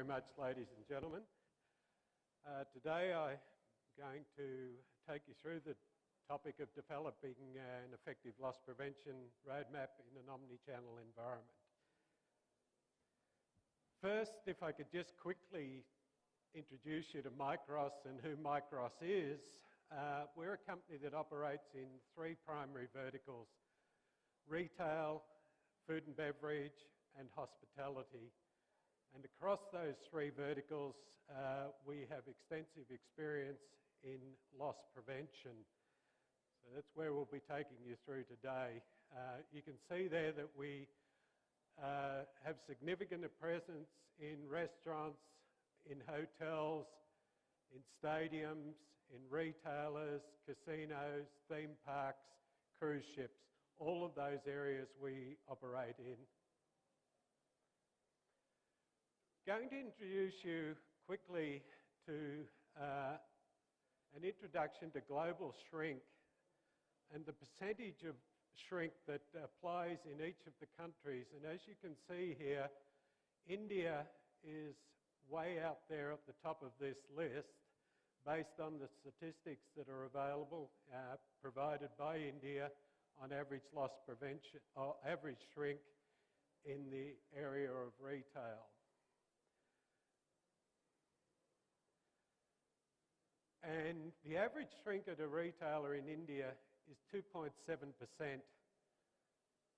very much, ladies and gentlemen. Today I'm going to take you through the topic of developing an effective loss prevention roadmap in an omni-channel environment. First, if I could just quickly introduce you to MICROS and who MICROS is. We're a company that operates in three primary verticals: retail, food and beverage, and hospitality. And across those three verticals, we have extensive experience in loss prevention. So that's where we'll be taking you through today. You can see there that we have significant presence in restaurants, in hotels, in stadiums, in retailers, casinos, theme parks, cruise ships. All of those areas we operate in. Going to introduce you quickly to an introduction to global shrink and the percentage of shrink that applies in each of the countries. And as you can see here, India is way out there at the top of this list based on the statistics that are available, provided by India on average loss prevention or average shrink in the area of retail. And the average shrink at a retailer in India is 2.7%.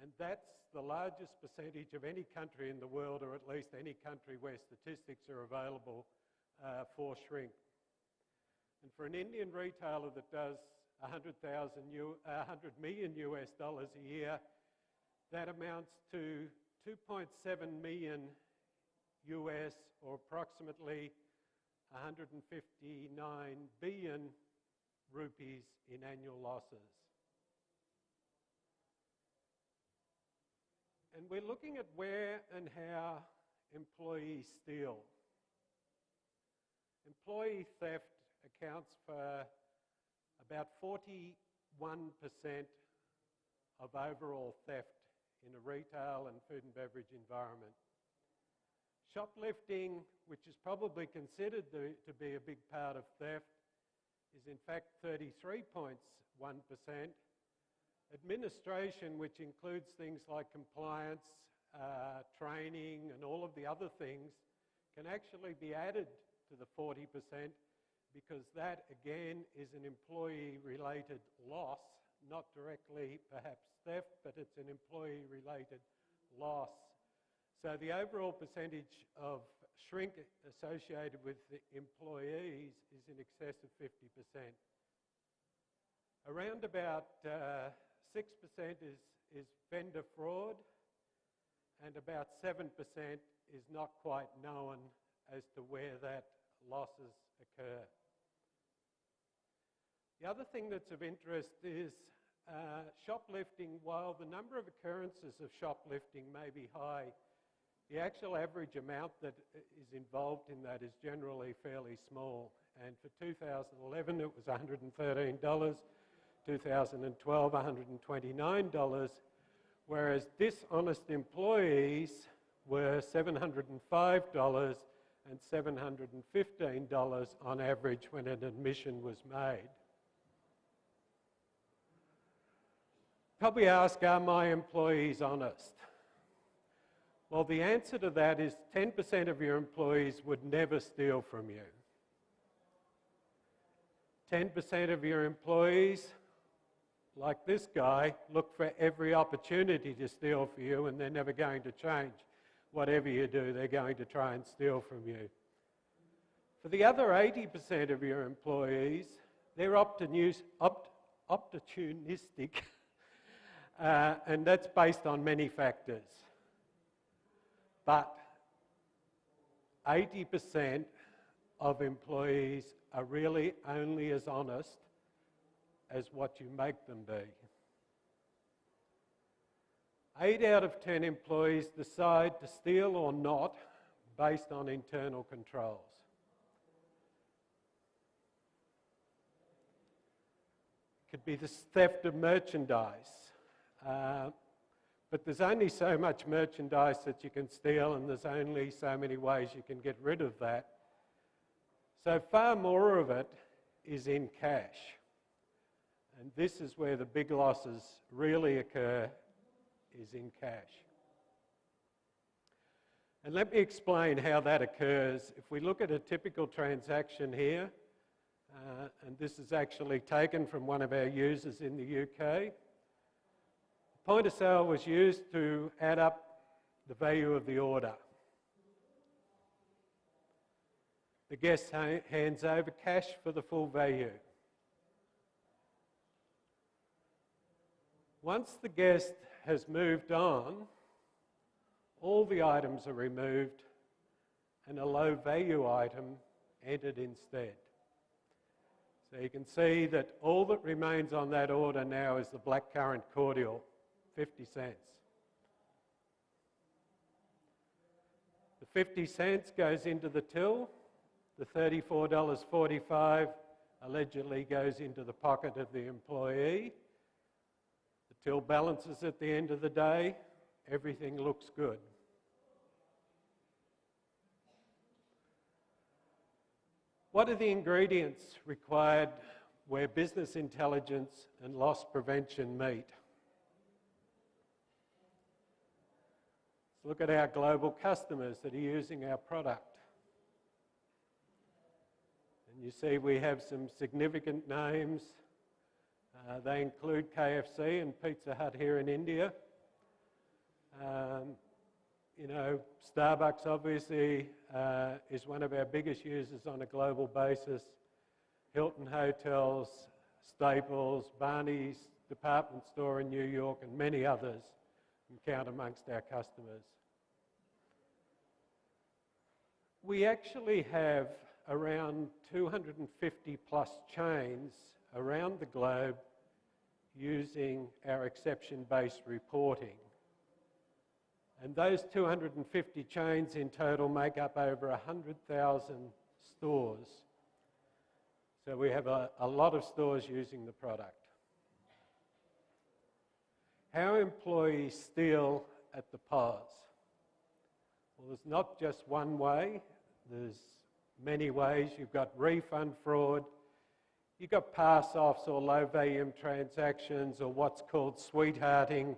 And that's the largest percentage of any country in the world, or at least any country where statistics are available for shrink. And for an Indian retailer that does $100 million US dollars a year, that amounts to 2.7 million US, or approximately 159 billion rupees in annual losses. And we're looking at where and how employees steal. Employee theft accounts for about 41% of overall theft in a retail and food and beverage environment. Shoplifting, which is probably considered to be a big part of theft, is in fact 33.1%. Administration, which includes things like compliance, training, and all of the other things, can actually be added to the 40%, because that, again, is an employee-related loss, not directly perhaps theft, but it's an employee-related loss. So the overall percentage of shrink associated with the employees is in excess of 50%. Around about 6% is vendor fraud, and about 7% is not quite known as to where that losses occur. The other thing that's of interest is shoplifting. While the number of occurrences of shoplifting may be high, the actual average amount that is involved in that is generally fairly small. And for 2011, it was $113, 2012, $129, whereas dishonest employees were $705 and $715 on average when an admission was made. Probably ask, are my employees honest? Well, the answer to that is 10% of your employees would never steal from you. 10% of your employees, like this guy, look for every opportunity to steal from you, and they're never going to change. Whatever you do, they're going to try and steal from you. For the other 80% of your employees, they're opportunistic, and that's based on many factors. But 80% of employees are really only as honest as what you make them be. 8 out of 10 employees decide to steal or not based on internal controls. It could be the theft of merchandise. But there's only so much merchandise that you can steal, and there's only so many ways you can get rid of that. So far more of it is in cash. And this is where the big losses really occur, is in cash. And let me explain how that occurs. If we look at a typical transaction here, and this is actually taken from one of our users in the UK, point of sale was used to add up the value of the order. The guest hands over cash for the full value. Once the guest has moved on, all the items are removed and a low value item entered instead. So you can see that all that remains on that order now is the blackcurrant cordial, 50 cents. The 50 cents goes into the till. The $34.45 allegedly goes into the pocket of the employee. The till balances at the end of the day. Everything looks good. What are the ingredients required where business intelligence and loss prevention meet? Let's look at our global customers that are using our product. And you see we have some significant names. They include KFC and Pizza Hut here in India. Starbucks obviously is one of our biggest users on a global basis. Hilton Hotels, Staples, Barney's department store in New York, and many others can count amongst our customers. We actually have around 250 plus chains around the globe using our exception-based reporting. And those 250 chains in total make up over 100,000 stores. So we have a lot of stores using the product. How employees steal at the POS? Well, there's not just one way. There's many ways. You've got refund fraud. You've got pass-offs or low-volume transactions, or what's called sweethearting,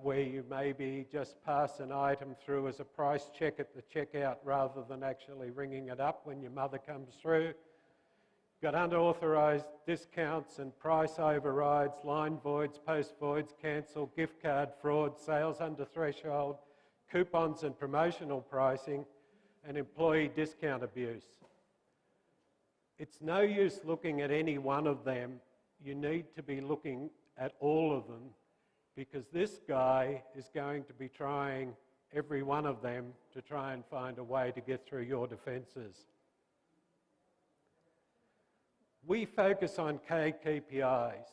where you maybe just pass an item through as a price check at the checkout rather than actually ringing it up when your mother comes through. You've got unauthorised discounts and price overrides, line voids, post voids, cancel, gift card fraud, sales under threshold, coupons and promotional pricing, and employee discount abuse. It's no use looking at any one of them. You need to be looking at all of them, because this guy is going to be trying every one of them to try and find a way to get through your defences. We focus on key KPIs.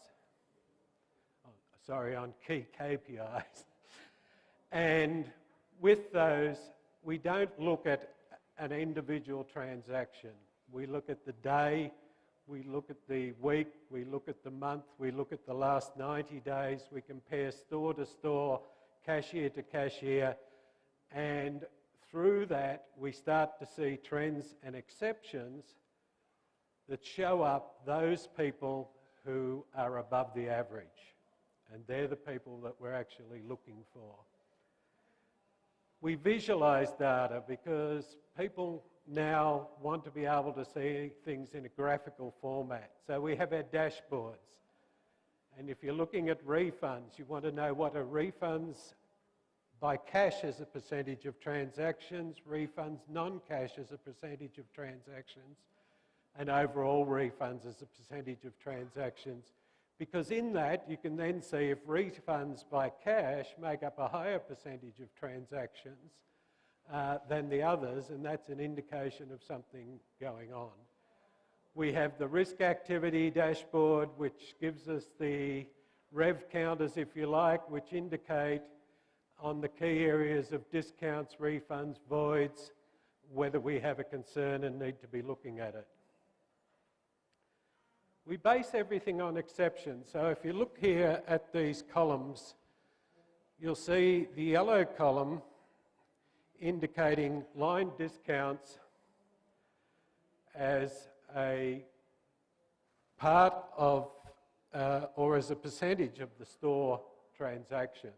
And with those, we don't look at an individual transaction. We look at the day, we look at the week, we look at the month, we look at the last 90 days, we compare store to store, cashier to cashier, and through that we start to see trends and exceptions that show up those people who are above the average. And they're the people that we're actually looking for. We visualize data because people now want to be able to see things in a graphical format. So we have our dashboards. And if you're looking at refunds, you want to know what are refunds by cash as a percentage of transactions, refunds non-cash as a percentage of transactions, and overall refunds as a percentage of transactions. Because in that, you can then see if refunds by cash make up a higher percentage of transactions than the others, and that's an indication of something going on. We have the risk activity dashboard, which gives us the rev counters, if you like, which indicate on the key areas of discounts, refunds, voids, whether we have a concern and need to be looking at it. We base everything on exceptions. So if you look here at these columns, you'll see the yellow column indicating line discounts as a part of or as a percentage of the store transactions.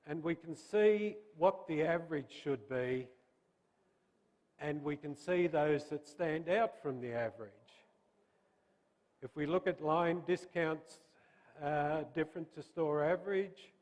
And we can see what the average should be, and we can see those that stand out from the average. If we look at line discounts different to store average,